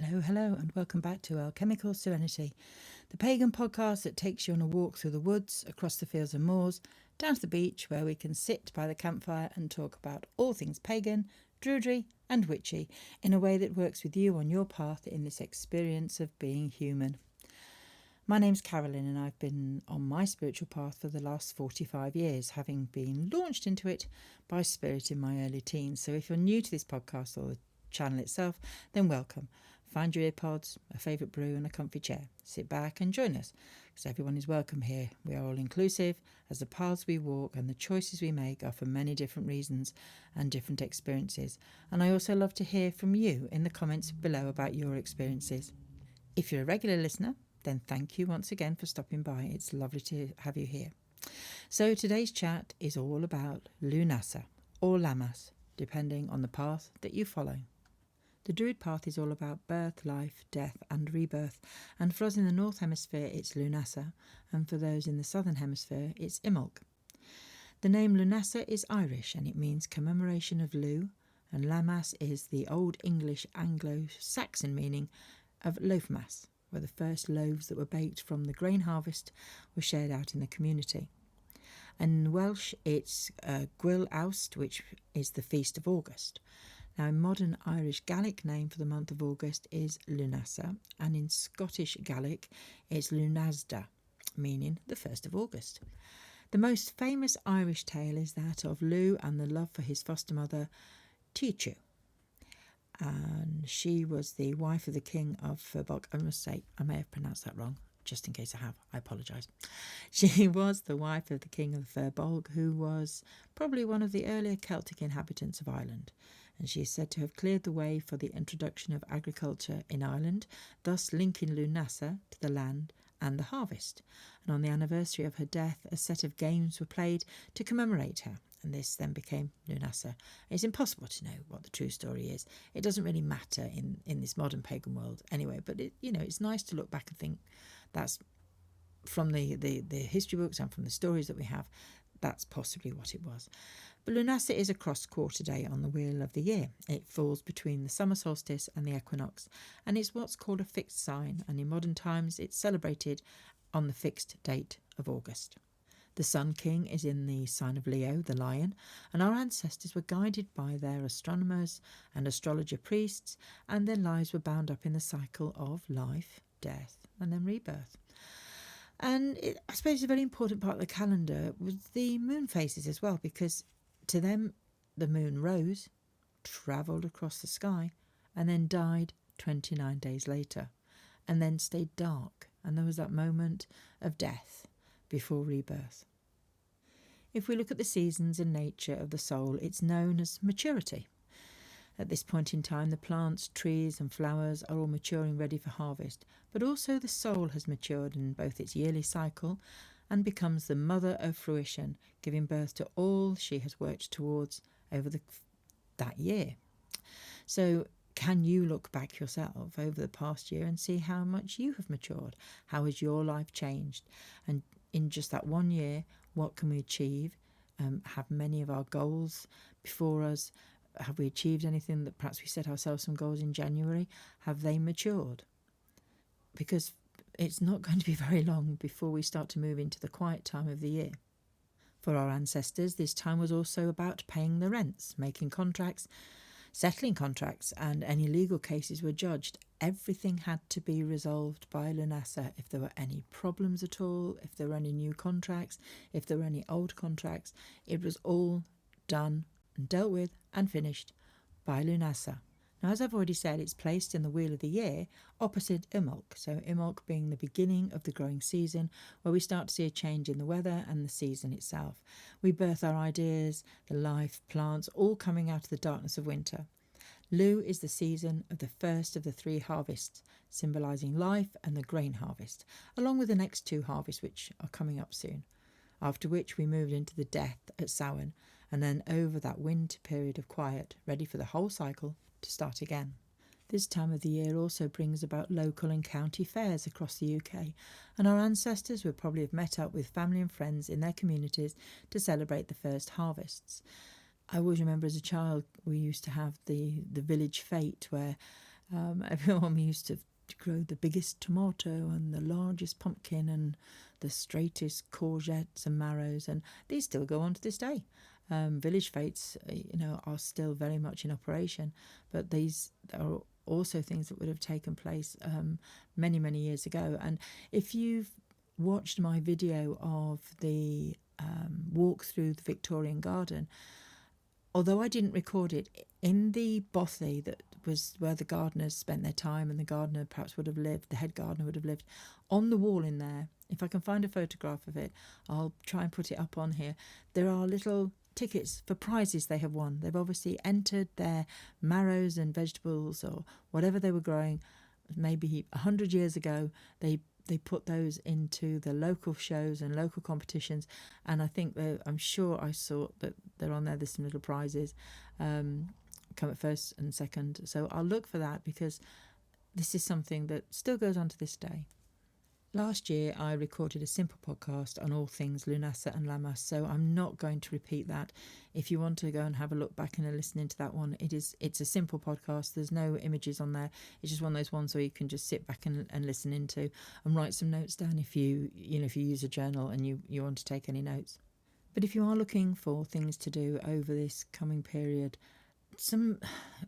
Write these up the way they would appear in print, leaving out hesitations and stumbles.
Hello, and welcome back to Alchemical Serenity, the pagan podcast that takes you on a walk through the woods, across the fields and moors, down to the beach where we can sit by the campfire and talk about all things pagan, druidry and witchy in a way that works with you on your path in this experience of being human. My name's Carolyn and I've been on my spiritual path for the last 45 years, having been launched into it by Spirit in my early teens. So if you're new to this podcast or the channel itself, then welcome. Find your earpods, a favourite brew and a comfy chair. Sit back and join us, because everyone is welcome here. We are all inclusive, as the paths we walk and the choices we make are for many different reasons and different experiences. And I also love to hear from you in the comments below about your experiences. If you're a regular listener, then thank you once again for stopping by. It's lovely to have you here. So today's chat is all about Lunasa or Lamas, depending on the path that you follow. The Druid path is all about birth, life, death and rebirth, and for us in the North Hemisphere it's Lunasa, and for those in the Southern Hemisphere it's Imbolc. The name Lunasa is Irish and it means commemoration of Lu, and Lamas is the Old English Anglo-Saxon meaning of loaf mass, where the first loaves that were baked from the grain harvest were shared out in the community. In Welsh it's Gwyl Awst, which is the Feast of August. Now, in modern Irish Gaelic name for the month of August is Lunasa, and in Scottish Gaelic it's Lughnasadh, meaning the 1st of August. The most famous Irish tale is that of Lu and the love for his foster mother, Tichu. And she was the wife of the king of Firbolg. I must say, I may have pronounced that wrong. Just in case I have, I apologise. She was the wife of the king of Firbolg, who was probably one of the earlier Celtic inhabitants of Ireland, and she is said to have cleared the way for the introduction of agriculture in Ireland, thus linking Lunasa to the land and the harvest. And on the anniversary of her death, a set of games were played to commemorate her, and this then became Lunasa. It's impossible to know what the true story is. It doesn't really matter in this modern pagan world anyway, but it's nice to look back and think that's from the history books and from the stories that we have, that's possibly what it was. But Lunasa is a cross-quarter day on the wheel of the year. It falls between the summer solstice and the equinox, and it's what's called a fixed sign, and in modern times it's celebrated on the fixed date of August. The Sun King is in the sign of Leo, the lion, and our ancestors were guided by their astronomers and astrologer priests, and their lives were bound up in the cycle of life, death, and then rebirth. And I suppose a very important part of the calendar was the moon phases as well, because to them the moon rose, travelled across the sky, and then died 29 days later, and then stayed dark, and there was that moment of death before rebirth. If we look at the seasons and nature of the soul, it's known as maturity. At this point in time, the plants, trees and flowers are all maturing ready for harvest, but also the soul has matured in both its yearly cycle and becomes the mother of fruition, giving birth to all she has worked towards over that year. So can you look back yourself over the past year and see how much you have matured? How has your life changed? And in just that 1 year, what can we achieve? Have many of our goals before us? Have we achieved anything that perhaps we set ourselves some goals in January? Have they matured? Because it's not going to be very long before we start to move into the quiet time of the year. For our ancestors, this time was also about paying the rents, making contracts, settling contracts, and any legal cases were judged. Everything had to be resolved by Lunasa. If there were any problems at all, if there were any new contracts, if there were any old contracts, it was all done and dealt with and finished by Lunasa. Now, as I've already said, it's placed in the wheel of the year opposite Imbolc. So Imbolc being the beginning of the growing season, where we start to see a change in the weather and the season itself. We birth our ideas, the life, plants, all coming out of the darkness of winter. Lu is the season of the first of the 3 harvests, symbolising life and the grain harvest, along with the next 2 harvests which are coming up soon. After which we moved into the death at Samhain, and then over that winter period of quiet, ready for the whole cycle to start again. This time of the year also brings about local and county fairs across the UK, and our ancestors would probably have met up with family and friends in their communities to celebrate the first harvests. I always remember as a child we used to have the village fete where Everyone used to grow the biggest tomato and the largest pumpkin and the straightest courgettes and marrows, and these still go on to this day. Village fetes, are still very much in operation, but these are also things that would have taken place many, many years ago. And if you've watched my video of the walk through the Victorian garden, although I didn't record it, in the bothy that was where the gardeners spent their time and the gardener perhaps would have lived, the head gardener would have lived, on the wall in there, if I can find a photograph of it, I'll try and put it up on here. There are little tickets for prizes they have won. They've obviously entered their marrows and vegetables or whatever they were growing maybe 100 years ago. They put those into the local shows and local competitions, and I think I'm sure I saw that they're on there. There's some little prizes, come at first and second. So I'll look for that, because this is something that still goes on to this day. Last year I recorded a simple podcast on all things Lughnasadh and Lammas, so I'm not going to repeat that. If you want to go and have a look back and listen into that one, it's a simple podcast. There's no images on there. It's just one of those ones where you can just sit back and listen into and write some notes down if you use a journal and you want to take any notes. But if you are looking for things to do over this coming period,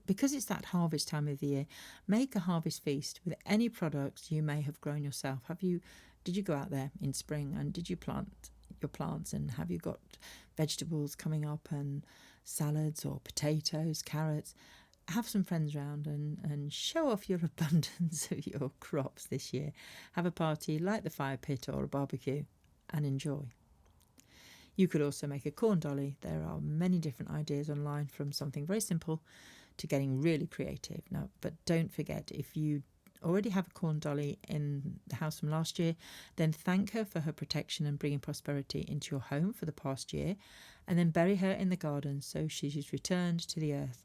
because it's that harvest time of the year, make a harvest feast with any products you may have grown yourself. Did you go out there in spring and did you plant your plants, and have you got vegetables coming up and salads or potatoes, carrots? Have some friends round and show off your abundance of your crops this year. Have a party, light the fire pit or a barbecue, and enjoy. You could also make a corn dolly. There are many different ideas online, from something very simple to getting really creative. Now, but don't forget, if you already have a corn dolly in the house from last year, then thank her for her protection and bringing prosperity into your home for the past year, and then bury her in the garden so she's returned to the earth.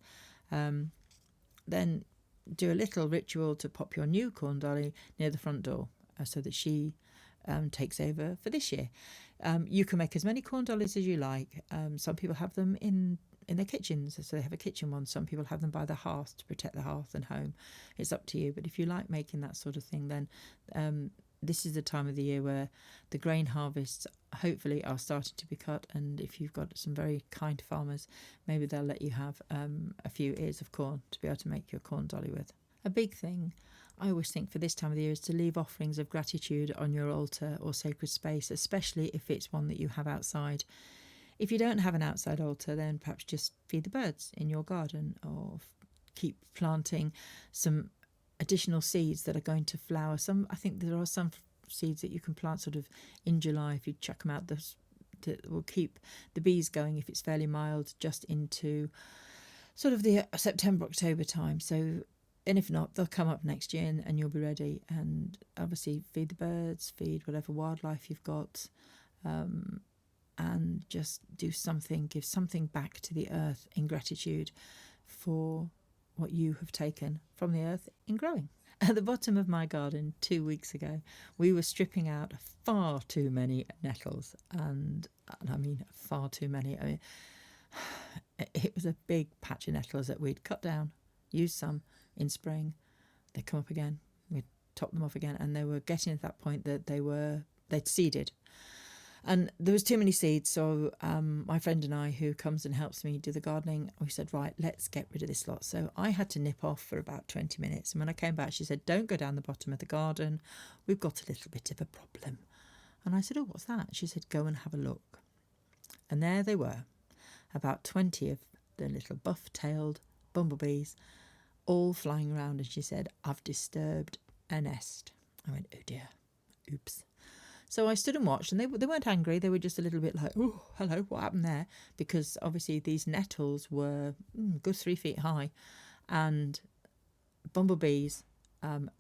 Then do a little ritual to pop your new corn dolly near the front door so that she takes over for this year. You can make as many corn dollies as you like. Some people have them in their kitchens, so they have a kitchen one. Some people have them by the hearth to protect the hearth and home. It's up to you, but if you like making that sort of thing, then this is the time of the year where the grain harvests hopefully are starting to be cut, and if you've got some very kind farmers, maybe they'll let you have a few ears of corn to be able to make your corn dolly with. A big thing I always think for this time of the year is to leave offerings of gratitude on your altar or sacred space, especially if it's one that you have outside. If you don't have an outside altar, then perhaps just feed the birds in your garden, or keep planting some additional seeds that are going to flower. I think there are some seeds that you can plant sort of in July. If you chuck them out, that will keep the bees going if it's fairly mild, just into sort of the September, October time. And if not, they'll come up next year and you'll be ready. And obviously feed the birds, feed whatever wildlife you've got, and just give something back to the earth in gratitude for what you have taken from the earth in growing. At the bottom of my garden 2 weeks ago, we were stripping out far too many nettles, and I mean far too many. I mean, it was a big patch of nettles that we'd cut down, used some in spring, they come up again, we'd top them off again, and they were getting to that point that they'd seeded, and there was too many seeds. So my friend and I, who comes and helps me do the gardening, we said, right, let's get rid of this lot. So I had to nip off for about 20 minutes, and when I came back she said, don't go down the bottom of the garden, we've got a little bit of a problem. And I said, oh, what's that? She said, go and have a look. And there they were, about 20 of the little buff-tailed bumblebees, all flying around, and she said, I've disturbed a nest. I went, oh dear, oops. So I stood and watched, and they weren't angry, they were just a little bit like, oh, hello, what happened there? Because obviously these nettles were good 3 feet high, and bumblebees,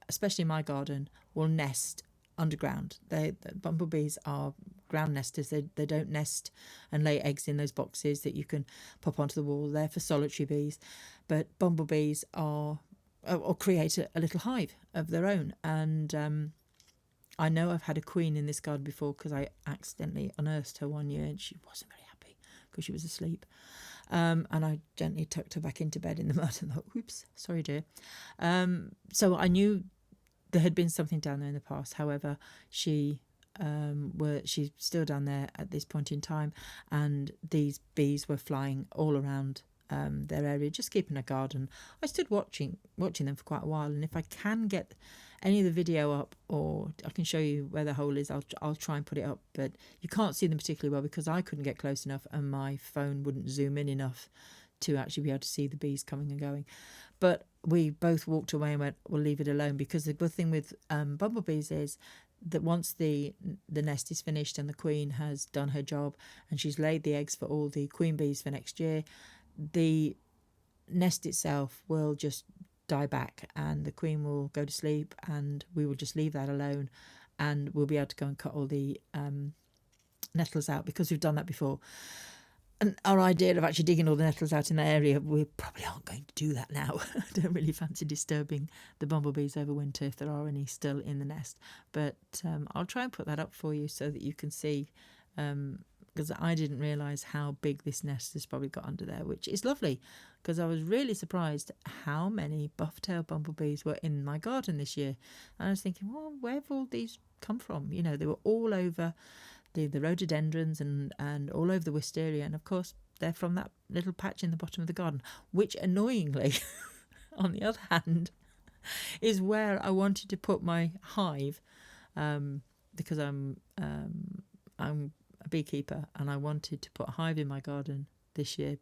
especially in my garden, will nest underground. The bumblebees are ground nesters. They don't nest and lay eggs in those boxes that you can pop onto the wall. They're for solitary bees, but bumblebees or create a little hive of their own. And I know I've had a queen in this garden before, because I accidentally unearthed her one year and she wasn't very happy because she was asleep. And I gently tucked her back into bed in the mud and thought, oops, sorry, dear. So I knew there had been something down there in the past. However, she's still down there at this point in time, and these bees were flying all around their area, just keeping a garden. I stood watching them for quite a while, and if I can get any of the video up, or I can show you where the hole is, I'll try and put it up. But you can't see them particularly well because I couldn't get close enough, and my phone wouldn't zoom in enough to actually be able to see the bees coming and going. But we both walked away and went, we'll leave it alone, because the good thing with bumblebees is that once the nest is finished and the queen has done her job and she's laid the eggs for all the queen bees for next year, the nest itself will just die back and the queen will go to sleep, and we will just leave that alone, and we'll be able to go and cut all the nettles out, because we've done that before. And our idea of actually digging all the nettles out in that area, we probably aren't going to do that now. I don't really fancy disturbing the bumblebees over winter if there are any still in the nest. But I'll try and put that up for you so that you can see, because I didn't realise how big this nest has probably got under there, which is lovely, because I was really surprised how many buff-tailed bumblebees were in my garden this year. And I was thinking, well, where have all these come from? You know, they were all over the rhododendrons and all over the wisteria, and of course they're from that little patch in the bottom of the garden, which annoyingly on the other hand is where I wanted to put my hive, because I'm a beekeeper and I wanted to put a hive in my garden this year,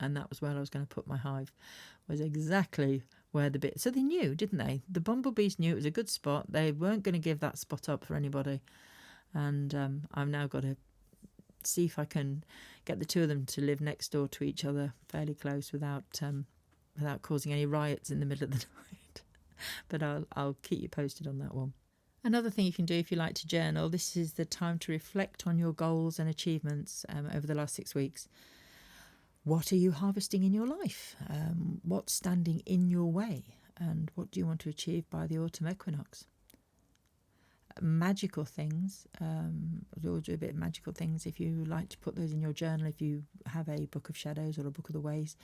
and that was where I was going to put my hive, was exactly where the bit. So they knew, didn't they? The bumblebees knew it was a good spot. They weren't going to give that spot up for anybody. And I've now got to see if I can get the two of them to live next door to each other, fairly close, without causing any riots in the middle of the night. But I'll keep you posted on that one. Another thing you can do if you like to journal, this is the time to reflect on your goals and achievements over the last 6 weeks. What are you harvesting in your life? What's standing in your way? And what do you want to achieve by the autumn equinox? Magical things, we'll do a bit of magical things if you like to put those in your journal, if you have a book of shadows or a book of the ways.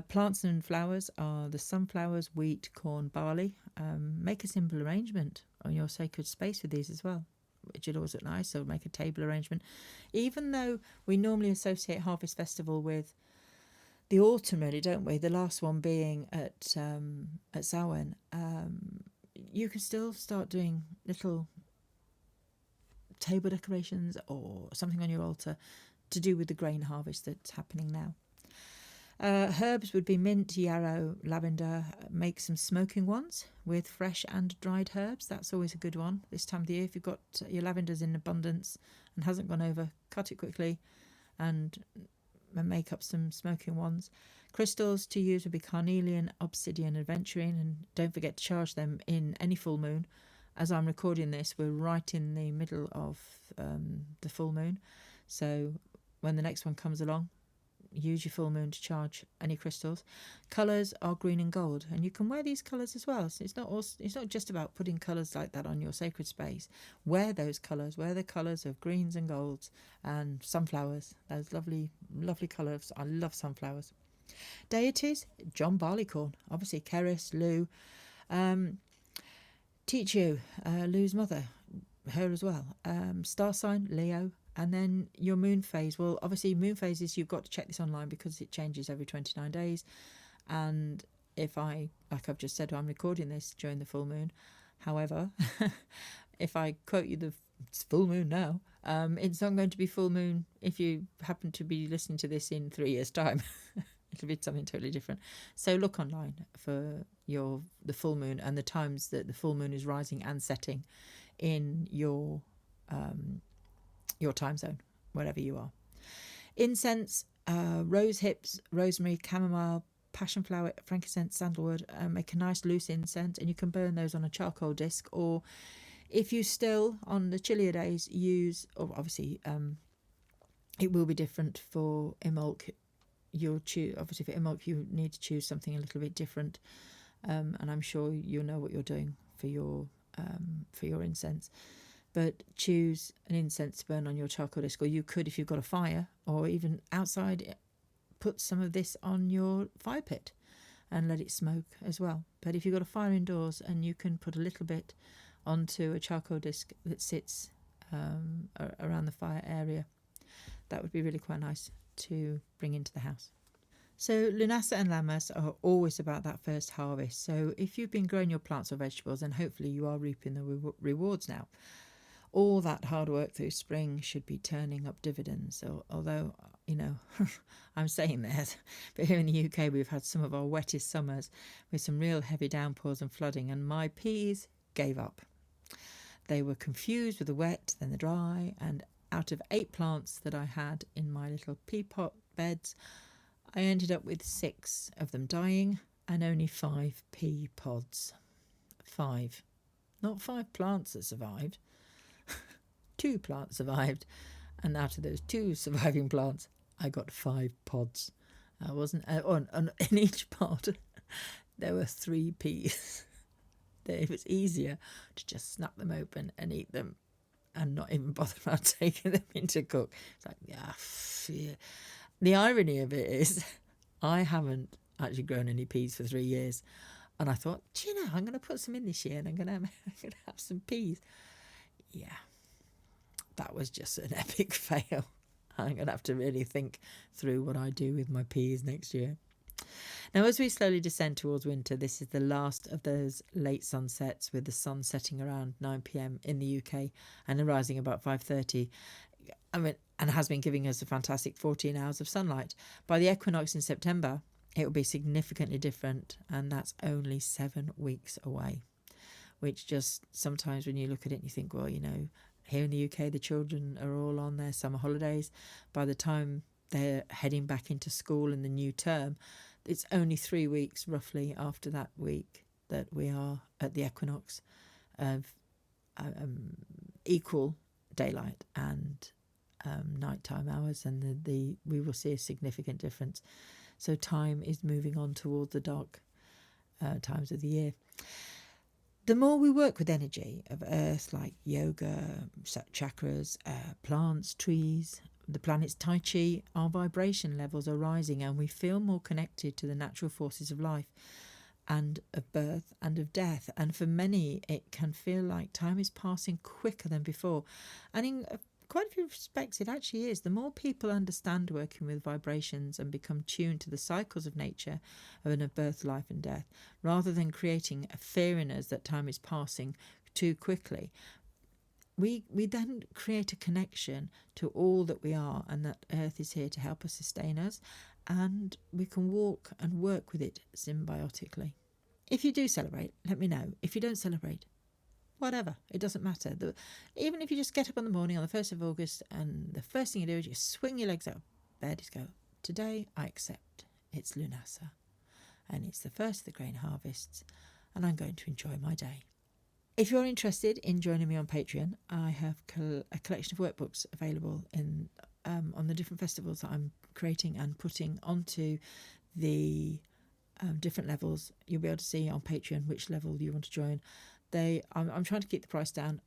Plants and flowers are the sunflowers, wheat, corn, barley. Make a simple arrangement on your sacred space with these as well, which would always look nice. So make a table arrangement. Even though we normally associate Harvest Festival with the autumn, really, don't we? The last one being at Samhain. You can still start doing little table decorations or something on your altar to do with the grain harvest that's happening now. Herbs would be mint, yarrow, lavender. Make some smoking ones with fresh and dried herbs. That's always a good one this time of the year. If you've got your lavenders in abundance and hasn't gone over, cut it quickly and make up some smoking ones. Crystals to use would be carnelian, obsidian, aventurine, and don't forget to charge them in any full moon. As I'm recording this, we're right in the middle of the full moon, so when the next one comes along, use your full moon to charge any crystals. Colours are green and gold, and you can wear these colours as well. So it's not just about putting colours like that on your sacred space. Wear those colours. Wear the colours of greens and golds and sunflowers. Those lovely, lovely colours. I love sunflowers. Deities, John Barleycorn, obviously Keris, Lu, Teachu, Lu's mother, her as well. Star sign, Leo. And then your moon phase. Well, obviously moon phases, you've got to check this online because it changes every 29 days. And if like I've just said, I'm recording this during the full moon. However, if I quote you it's full moon now, it's not going to be full moon if you happen to be listening to this in 3 years' time. It'll be something totally different. So look online for the full moon and the times that the full moon is rising and setting in your time zone, wherever you are. Incense, rose hips, rosemary, chamomile, passion flower, frankincense, sandalwood. Make a nice loose incense, and you can burn those on a charcoal disc, or if you still on the chillier days use, or obviously it will be different for Imbolc. You'll choose, obviously for Imbolc you need to choose something a little bit different, and I'm sure you'll know what you're doing for your incense. but choose an incense to burn on your charcoal disc, or you could, if you've got a fire, or even outside, put some of this on your fire pit and let it smoke as well. But if you've got a fire indoors, and you can put a little bit onto a charcoal disc that sits around the fire area, that would be really quite nice to bring into the house. So Lunasa and Lamas are always about that first harvest. So if you've been growing your plants or vegetables, then hopefully you are reaping the rewards now. All that hard work through spring should be turning up dividends. So, although, I'm saying that, but here in the UK we've had some of our wettest summers with some real heavy downpours and flooding, and my peas gave up. They were confused with the wet, then the dry, and out of 8 plants that I had in my little pea pot beds, I ended up with 6 of them dying and only 5 pea pods. 5. Not 5 plants that survived. 2 plants survived, and out of those 2 surviving plants, I got 5 pods. I wasn't in each pod there were 3 peas. It was easier to just snap them open and eat them, and not even bother about taking them in to cook. It's like, yeah. The irony of it is, I haven't actually grown any peas for 3 years, and I thought, I'm going to put some in this year, and I'm going to have some peas. Yeah. That was just an epic fail. I'm going to have to really think through what I do with my peas next year. Now, as we slowly descend towards winter, this is the last of those late sunsets, with the sun setting around 9 p.m. in the UK and rising about 5:30. And has been giving us a fantastic 14 hours of sunlight. By the equinox in September, it will be significantly different, and that's only 7 weeks away. Which just, sometimes when you look at it and you think, well, here in the UK, the children are all on their summer holidays. By the time they're heading back into school in the new term, it's only 3 weeks roughly after that week that we are at the equinox of equal daylight and nighttime hours, and we will see a significant difference. So time is moving on towards the dark times of the year. The more we work with energy of earth, like yoga, chakras, plants, trees, the planet's Tai Chi, our vibration levels are rising, and we feel more connected to the natural forces of life and of birth and of death. And for many, it can feel like time is passing quicker than before. And in quite a few respects, it actually is. The more people understand working with vibrations and become tuned to the cycles of nature of birth, life and death, rather than creating a fear in us that time is passing too quickly, we then create a connection to all that we are, and that earth is here to help us sustain us, and we can walk and work with it symbiotically. If you do celebrate, let me know. If you don't celebrate, whatever, it doesn't matter. Even if you just get up in the morning on the 1st of August and the first thing you do is you swing your legs out of bed, is go, today I accept it's Lunasa, and it's the first of the grain harvests, and I'm going to enjoy my day. If you're interested in joining me on Patreon, I have a collection of workbooks available on the different festivals that I'm creating and putting onto the different levels. You'll be able to see on Patreon which level you want to join. I'm trying to keep the price down,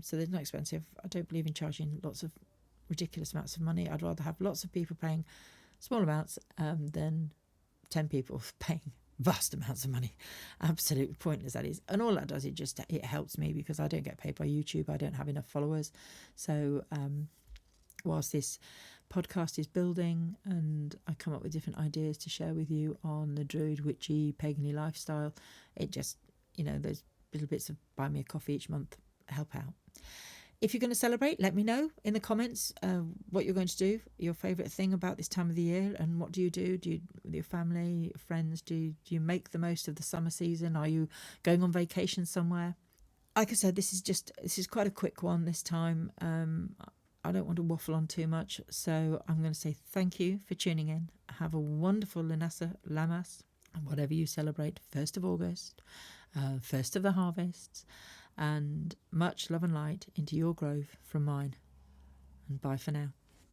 so they're not expensive. I don't believe in charging lots of ridiculous amounts of money. I'd rather have lots of people paying small amounts than 10 people paying vast amounts of money. Absolutely pointless, that is. And all that does, it helps me, because I don't get paid by YouTube. I don't have enough followers. So whilst this podcast is building and I come up with different ideas to share with you on the Druid, witchy, pagany lifestyle, it just, those little bits of buy me a coffee each month help out. If you're going to celebrate, let me know in the comments what you're going to do, your favourite thing about this time of the year, and what do you do? Do you, with your family, your friends, do you make the most of the summer season? Are you going on vacation somewhere? Like I said, this is quite a quick one this time. I don't want to waffle on too much, so I'm going to say thank you for tuning in. Have a wonderful Lughnasadh Lammas, and whatever you celebrate, 1st of August, first of the harvests, and much love and light into your grove from mine. And bye for now.